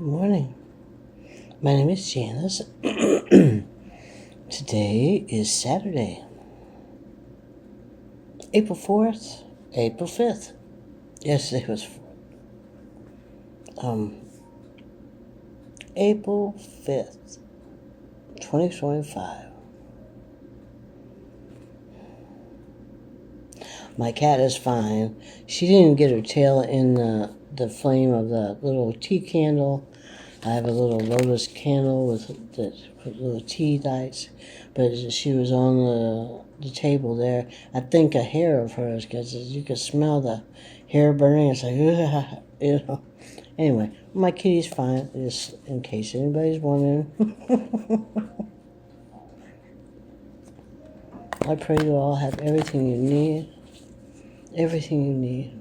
Good morning. My name is Janice. Today is Saturday, April 4th, April 5th. Yesterday was April 5th, 2025. My cat is fine. She didn't get her tail in the flame of the little tea candle. I have a little lotus candle with little tea lights, but she was on the table there. I think a hair of hers, because you could smell the hair burning. It's like, Anyway, my kitty's fine, just in case anybody's wondering. I pray you all have everything you need. Everything you need.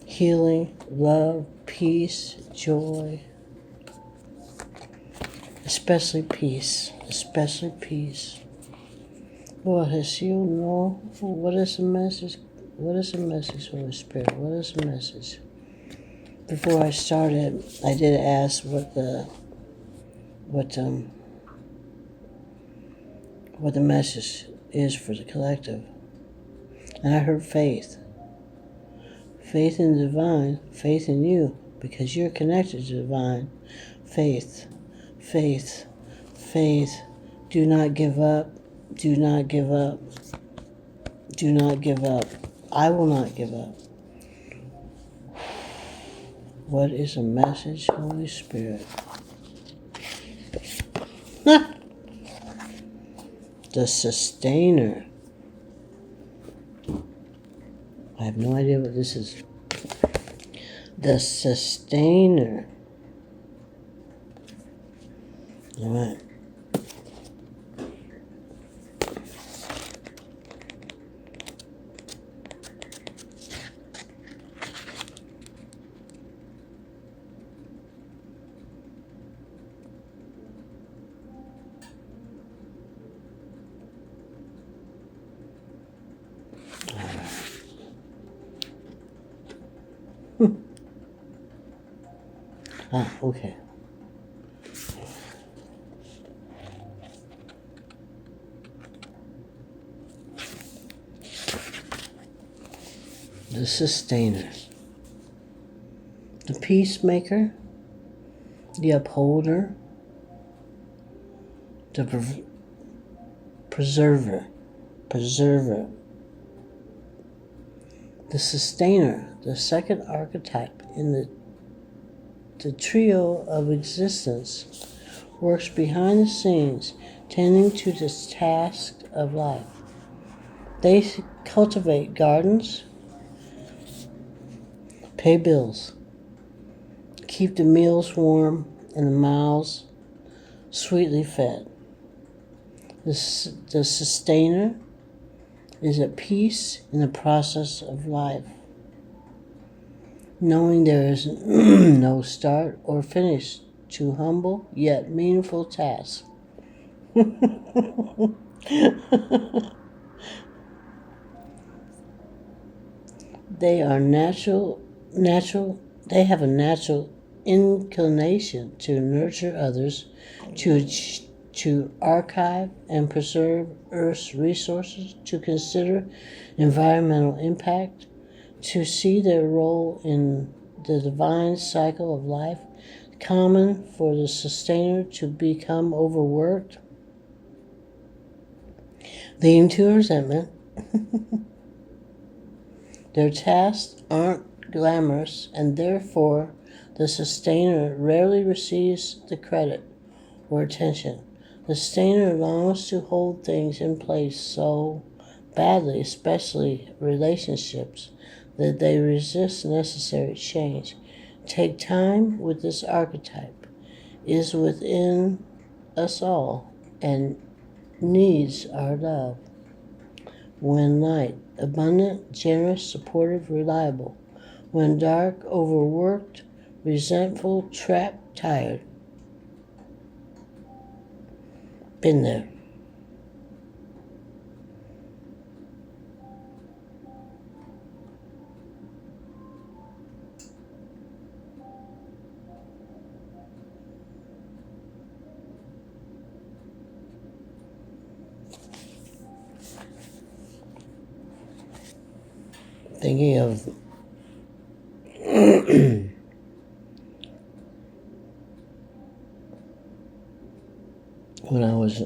Healing, love, peace, joy. Especially peace. Especially peace. Lord, as you know, what is the message? What is the message, Holy Spirit? What is the message? Before I started, I did ask what the message is for the collective. And I heard faith. Faith in the divine, faith in you, because you're connected to the divine. Faith, faith, faith. Do not give up. Do not give up. Do not give up. I will not give up. What is the message, Holy Spirit? The sustainer. I have no idea what this is. The sustainer. All right. Okay. The sustainer. The peacemaker. The upholder. The preserver. The sustainer. The second archetype in the trio of existence, works behind the scenes, tending to the task of life. They cultivate gardens, pay bills, keep the meals warm and the mouths sweetly fed. The sustainer is at peace in the process of life, knowing there is no start or finish to humble yet meaningful tasks. They are they have a natural inclination to nurture others, to archive and preserve Earth's resources, to consider environmental impact, to see their role in the divine cycle of life. Common for the sustainer to become overworked, leading to resentment. Their tasks aren't glamorous, and therefore the sustainer rarely receives the credit or attention. The sustainer longs to hold things in place so badly, especially relationships, that they resist necessary change. Take time with this archetype. Is within us all and needs our love. When light, abundant, generous, supportive, reliable. When dark, overworked, resentful, trapped, tired. Been there. thinking of when I was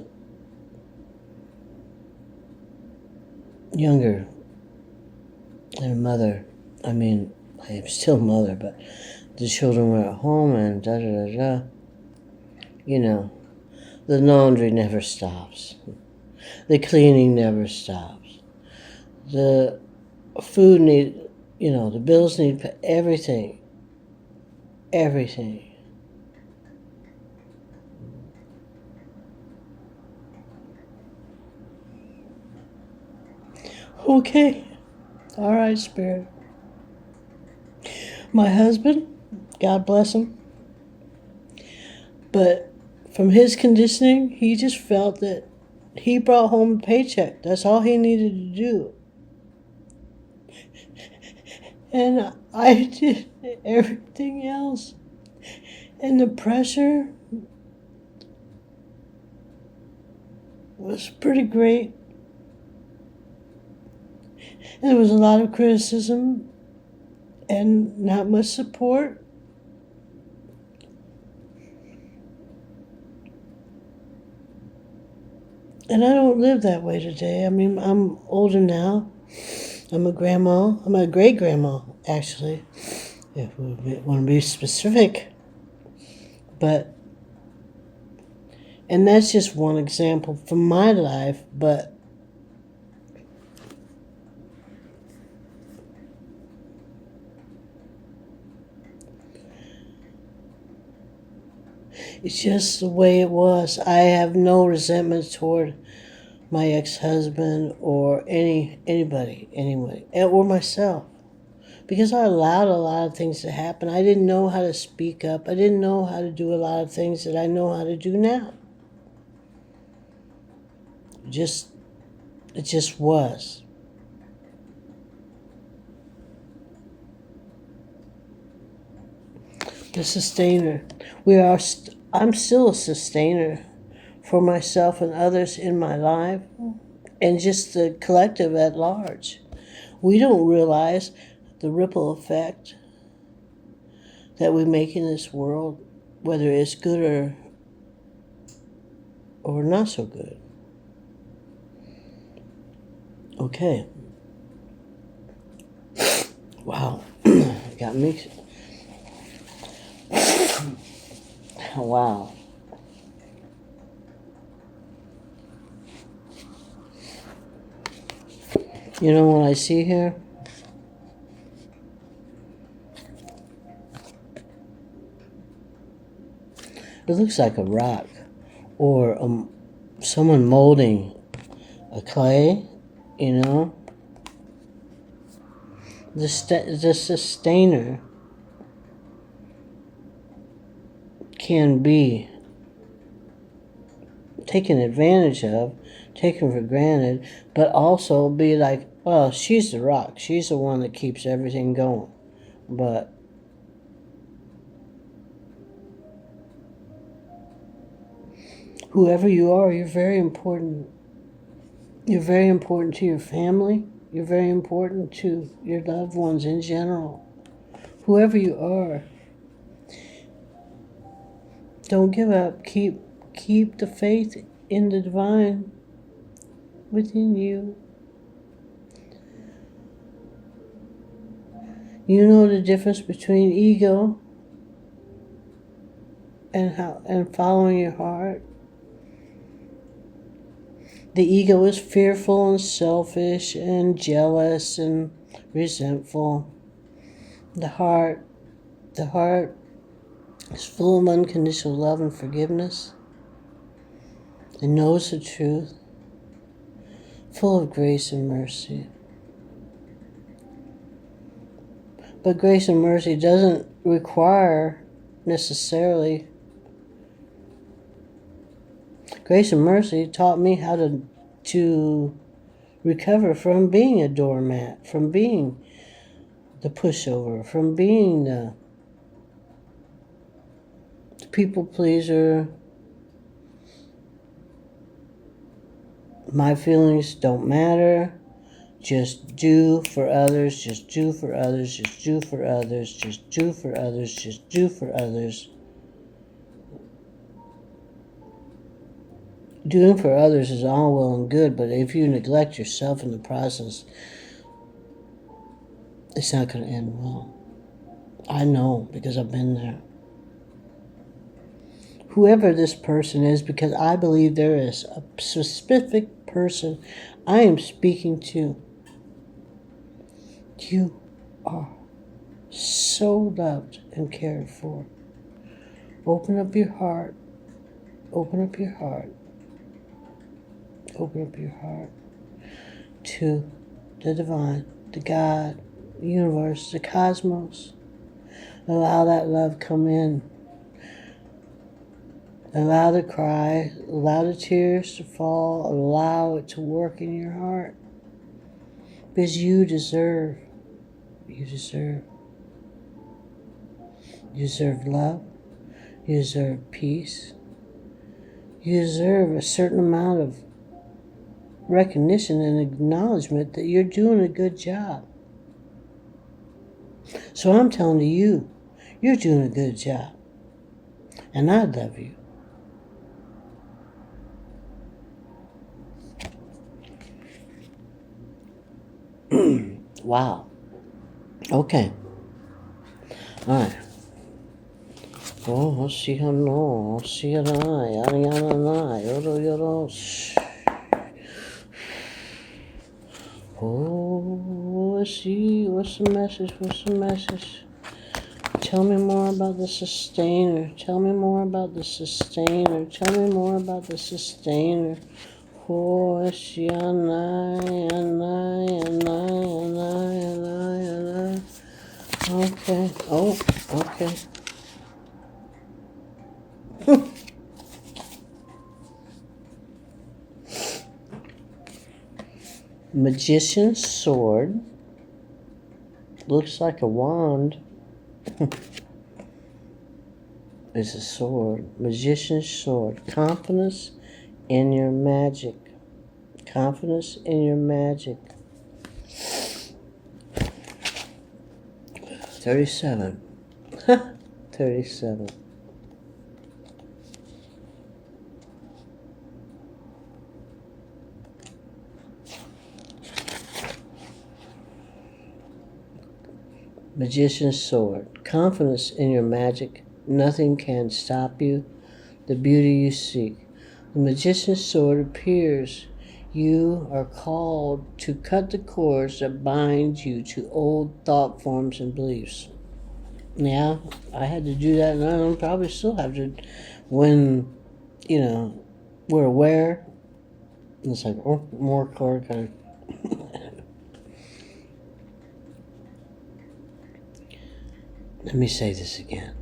younger and a mother. I mean, I am still a mother, but the children were at home and da-da-da-da. You know, the laundry never stops. The cleaning never stops. The food the bills need everything. Everything. Okay. All right, Spirit. My husband, God bless him, but from his conditioning, he just felt that he brought home a paycheck. That's all he needed to do. And I did everything else. And the pressure was pretty great. And there was a lot of criticism and not much support. And I don't live that way today. I mean, I'm older now. I'm a grandma. I'm a great-grandma, actually, if we want to be specific. And that's just one example from my life, but it's just the way it was. I have no resentment toward my ex-husband or anybody, or myself, because I allowed a lot of things to happen. I didn't know how to speak up. I didn't know how to do a lot of things that I know how to do now. It just was. The sustainer. I'm still a sustainer for myself and others in my life, and just the collective at large. We don't realize the ripple effect that we make in this world, whether it's good or not so good. Okay. Wow. Got me. Wow. You know what I see here? It looks like a rock or someone molding a clay, The sustainer can be taken advantage of, taken for granted, but also be like, well, she's the rock. She's the one that keeps everything going. But whoever you are, you're very important. You're very important to your family. You're very important to your loved ones in general. Whoever you are, don't give up. Keep the faith in the divine within you. You know the difference between ego and following your heart. The ego is fearful and selfish and jealous and resentful. The heart is full of unconditional love and forgiveness. It knows the truth, full of grace and mercy. But grace and mercy doesn't require necessarily. Grace and mercy taught me how to recover from being a doormat, from being the pushover, from being the people pleaser. My feelings don't matter. Just do for others, just do for others, just do for others, just do for others, just do for others. Doing for others is all well and good, but if you neglect yourself in the process, it's not going to end well. I know, because I've been there. Whoever this person is, because I believe there is a specific person I am speaking to. You are so loved and cared for. Open up your heart. Open up your heart. Open up your heart to the divine, the God, the universe, the cosmos. Allow that love come in. Allow the cry, allow the tears to fall, allow it to work in your heart. Because you deserve love, you deserve peace, you deserve a certain amount of recognition and acknowledgement that you're doing a good job. So I'm telling you, you're doing a good job. And I love you. Wow. Okay. Alright. Oh, see her no, see her yada yada na, yoro yoro. Oh, let's see, what's the message? Tell me more about the sustainer. Tell me more about the sustainer. Oh, okay. Oh, okay. Magician's sword. Looks like a wand. It's a sword. Magician's sword. Confidence in your magic. Confidence in your magic. 37. 37. Magician's sword. Confidence in your magic. Nothing can stop you. The beauty you seek. The magician's sword appears. You are called to cut the cords that bind you to old thought forms and beliefs. Yeah, I had to do that, and I probably still have to when, we're aware. It's like, oh, more cord kind of. Let me say this again.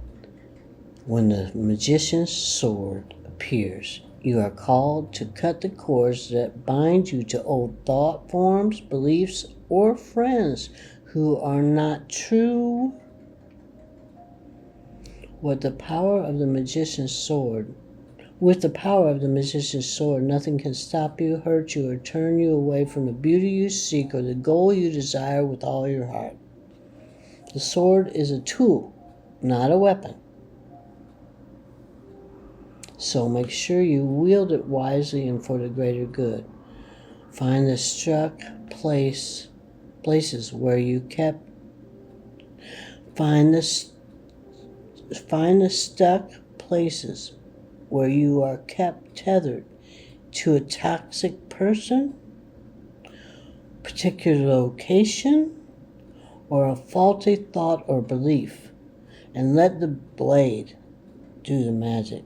When the magician's sword appears, you are called to cut the cords that bind you to old thought forms, beliefs, or friends who are not true. With the power of the magician's sword, nothing can stop you, hurt you, or turn you away from the beauty you seek or the goal you desire with all your heart. The sword is a tool, not a weapon. So make sure you wield it wisely and for the greater good. Find the stuck places where you kept. Find the stuck places where you are kept tethered to a toxic person, particular location, or a faulty thought or belief, and let the blade do the magic.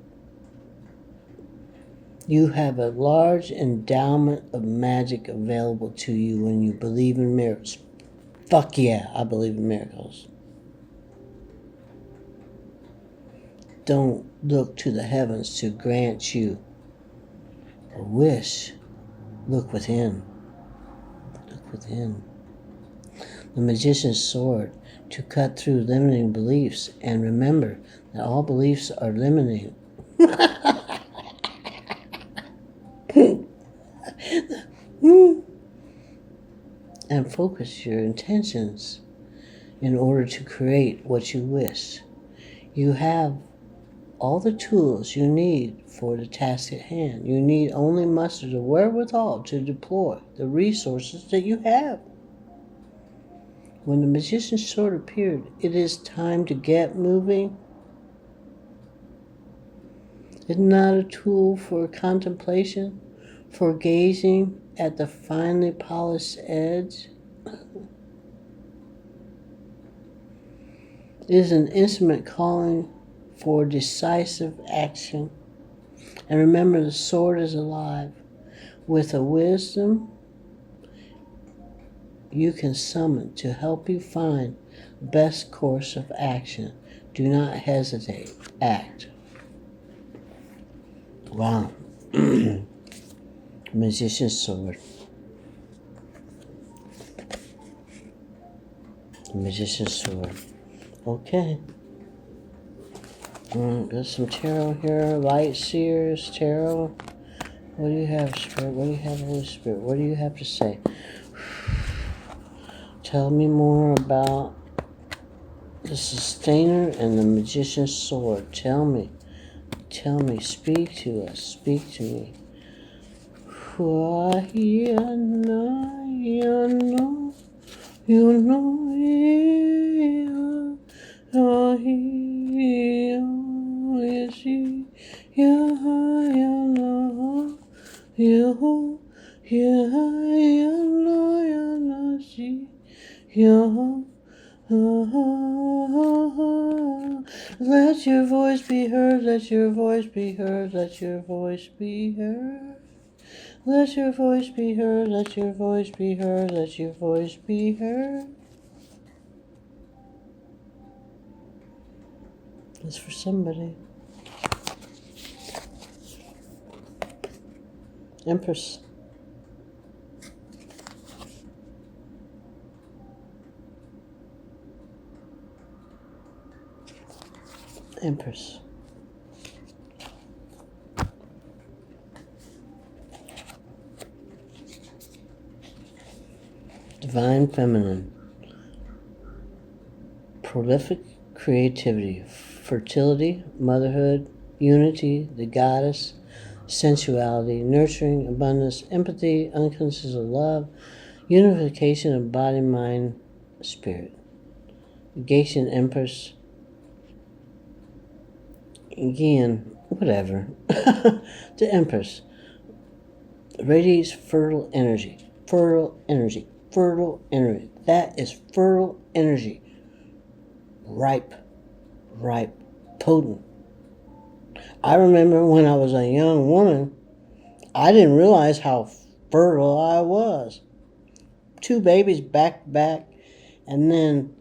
You have a large endowment of magic available to you when you believe in miracles. Fuck yeah, I believe in miracles. Don't look to the heavens to grant you a wish. Look within. Look within. The magician's sword to cut through limiting beliefs, and remember that all beliefs are limiting. and focus your intentions in order to create what you wish. You have all the tools you need for the task at hand. You need only muster the wherewithal to deploy the resources that you have. When the magician's sword appeared, it is time to get moving. It's not a tool for contemplation, for gazing at the finely polished edge. It is an instrument calling for decisive action. And remember, the sword is alive. With a wisdom you can summon to help you find the best course of action. Do not hesitate. Act. Wow. Magician's sword. Magician's sword. Okay. Got some tarot here. Light Seers, tarot. What do you have, Spirit? What do you have, Holy Spirit? What do you have to say? Tell me more about the Sustainer and the Magician's sword. Tell me. Speak to us. Speak to me. Let your voice be heard, let your voice be heard, let your voice be heard. Let your voice be heard, let your voice be heard, let your voice be heard. It's for somebody. Empress. Empress. Divine Feminine. Prolific creativity, fertility, motherhood, unity, the goddess, sensuality, nurturing, abundance, empathy, unconditional love, unification of body, mind, spirit. Negation, Empress. Again, whatever. The Empress radiates fertile energy. Fertile energy. Fertile energy. That is fertile energy. Ripe, potent. I remember when I was a young woman, I didn't realize how fertile I was. 2 babies back to back, and then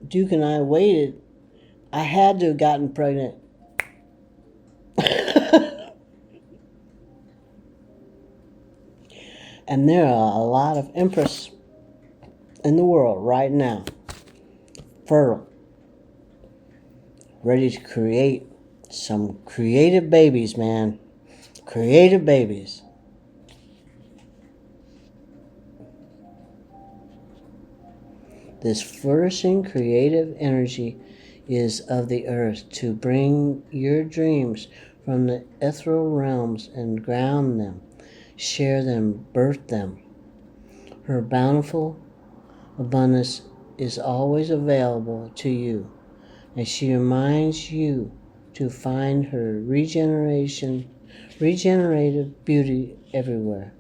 Duke and I waited. I had to have gotten pregnant. And there are a lot of Empress in the world right now. Fertile. Ready to create some creative babies, man. Creative babies. This flourishing creative energy is of the earth to bring your dreams from the ethereal realms and ground them, share them, birth them. Her bountiful abundance is always available to you, and she reminds you to find her regenerative beauty everywhere.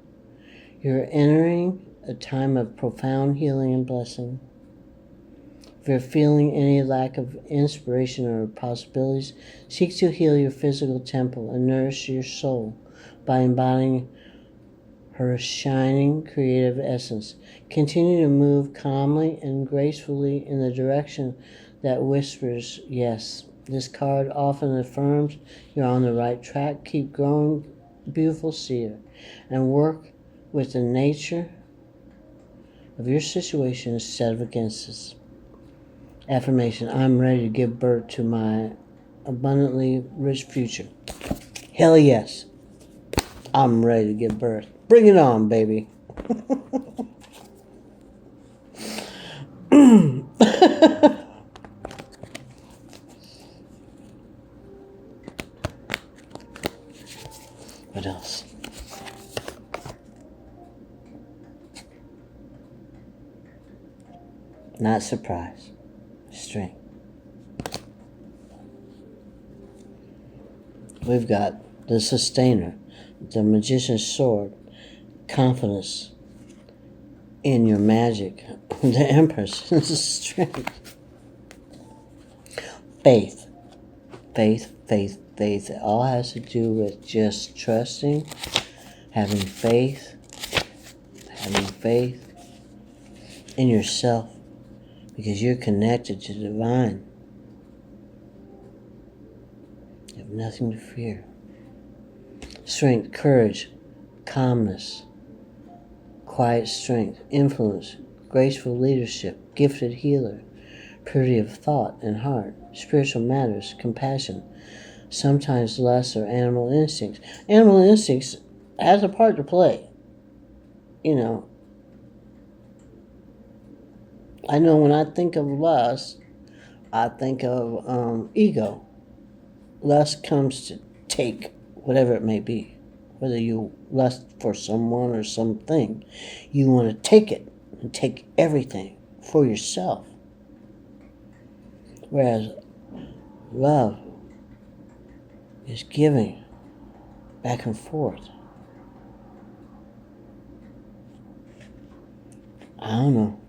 You're entering a time of profound healing and blessing. If you're feeling any lack of inspiration or possibilities, seek to heal your physical temple and nourish your soul by embodying her shining creative essence. Continue to move calmly and gracefully in the direction that whispers yes. This card often affirms you're on the right track. Keep growing, beautiful seer, and work with the nature of your situation instead of against it. Affirmation: I'm ready to give birth to my abundantly rich future. Hell yes. I'm ready to give birth. Bring it on, baby. What else? Not surprise. Strength. We've got the sustainer, the magician's sword, confidence in your magic, the empress, strength, faith. Faith. It all has to do with just trusting, having faith in yourself, because you're connected to the divine. You have nothing to fear. Strength, courage, calmness, quiet strength, influence, graceful leadership, gifted healer, purity of thought and heart, spiritual matters, compassion, sometimes lust or animal instincts. Animal instincts has a part to play. You know, I know when I think of lust, I think of ego. Lust comes to take whatever it may be. Whether you lust for someone or something, you want to take it and take everything for yourself. Whereas love is giving back and forth. I don't know.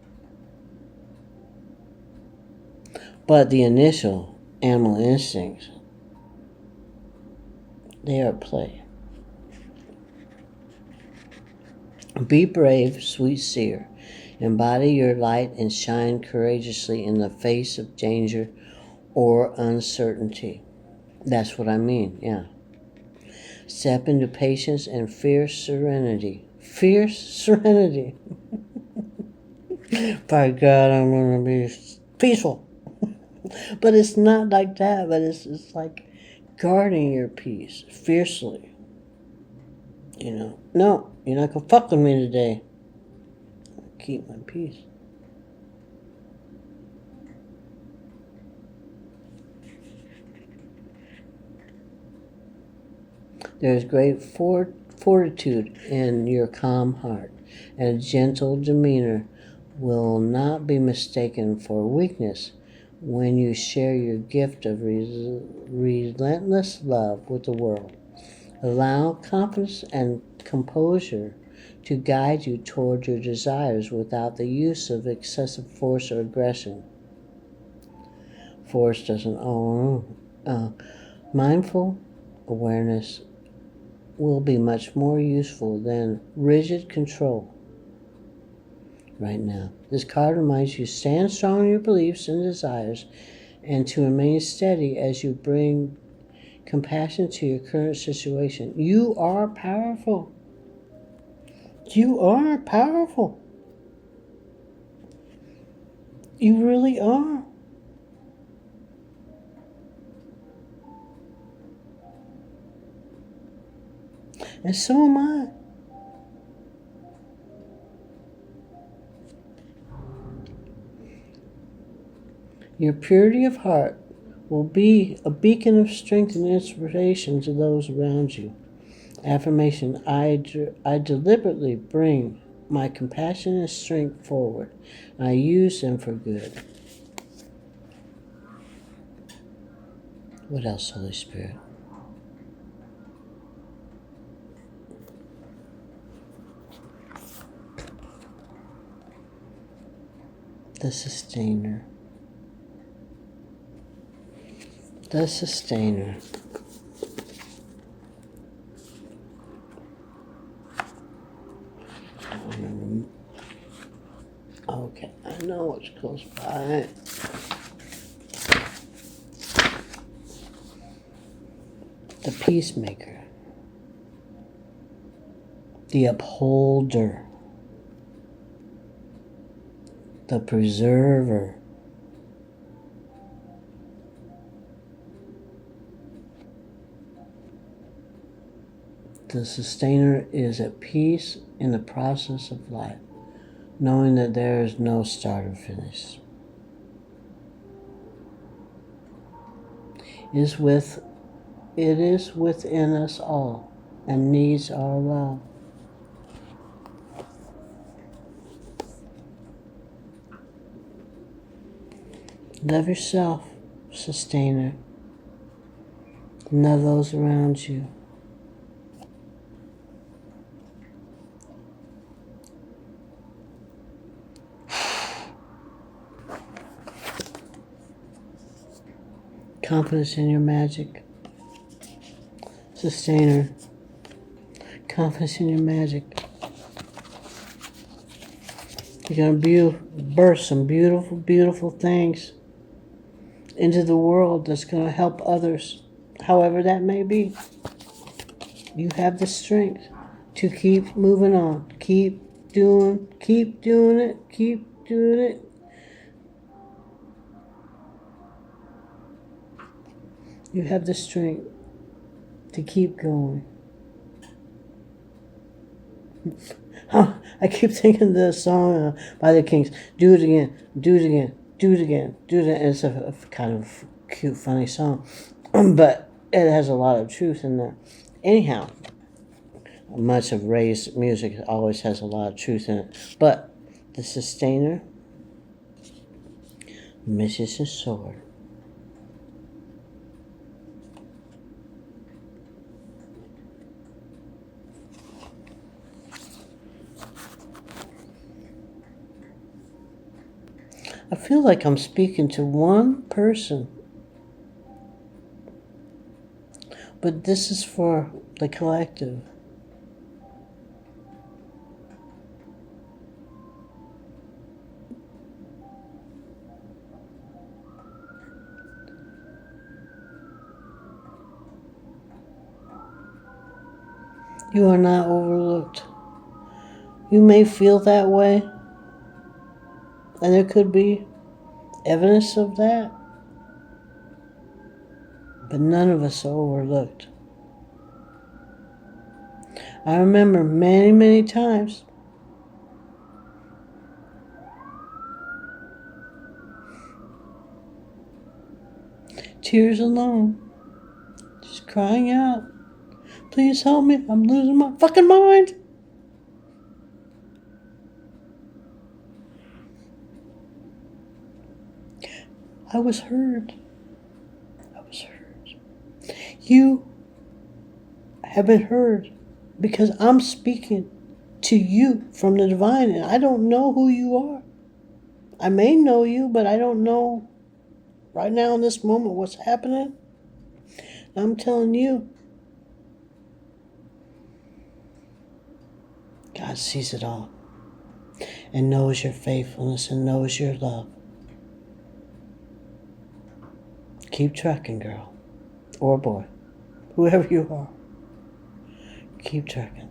But the initial animal instincts, they are at play. Be brave, sweet seer. Embody your light and shine courageously in the face of danger or uncertainty. That's what I mean, yeah. Step into patience and fierce serenity. Fierce serenity. By God, I'm going to be peaceful. But it's not like that, but it's like guarding your peace fiercely. You know, no, you're not going to fuck with me today. Keep my peace. There is great fortitude in your calm heart, and a gentle demeanor will not be mistaken for weakness when you share your gift of relentless love with the world. Allow confidence and composure to guide you toward your desires without the use of excessive force or aggression. Force doesn't mindful awareness will be much more useful than rigid control right now. This card reminds you to stand strong in your beliefs and desires and to remain steady as you bring compassion to your current situation. You are powerful. You are powerful. You really are. And so am I. Your purity of heart will be a beacon of strength and inspiration to those around you. Affirmation, I deliberately bring my compassion and strength forward. I use them for good. What else, Holy Spirit? The sustainer. The sustainer. Okay, I know it's close by. The peacemaker. The upholder. The preserver. The sustainer is at peace in the process of life, knowing that there is no start or finish. is with it is within us all and needs our love. Love yourself, sustainer. Love those around you. Confidence in your magic. Sustainer. Confidence in your magic. You're going to burst some beautiful, beautiful things into the world that's going to help others, however that may be. You have the strength to keep moving on. Keep doing it, keep doing it. You have the strength to keep going. I keep thinking of the song by the Kings, do it again, do it again, do it again, do it again. It's a kind of cute, funny song, but it has a lot of truth in there. Anyhow, much of Ray's music always has a lot of truth in it, but the sustainer misses his sword. I feel like I'm speaking to one person, but this is for the collective. You are not overlooked. You may feel that way, and there could be evidence of that, but none of us are overlooked. I remember many, many times tears alone, just crying out, please help me, I'm losing my fucking mind. I was heard. You have been heard because I'm speaking to you from the divine, and I don't know who you are. I may know you, but I don't know right now in this moment what's happening. I'm telling you, God sees it all and knows your faithfulness and knows your love. Keep trucking, girl, or boy, whoever you are. Keep trucking.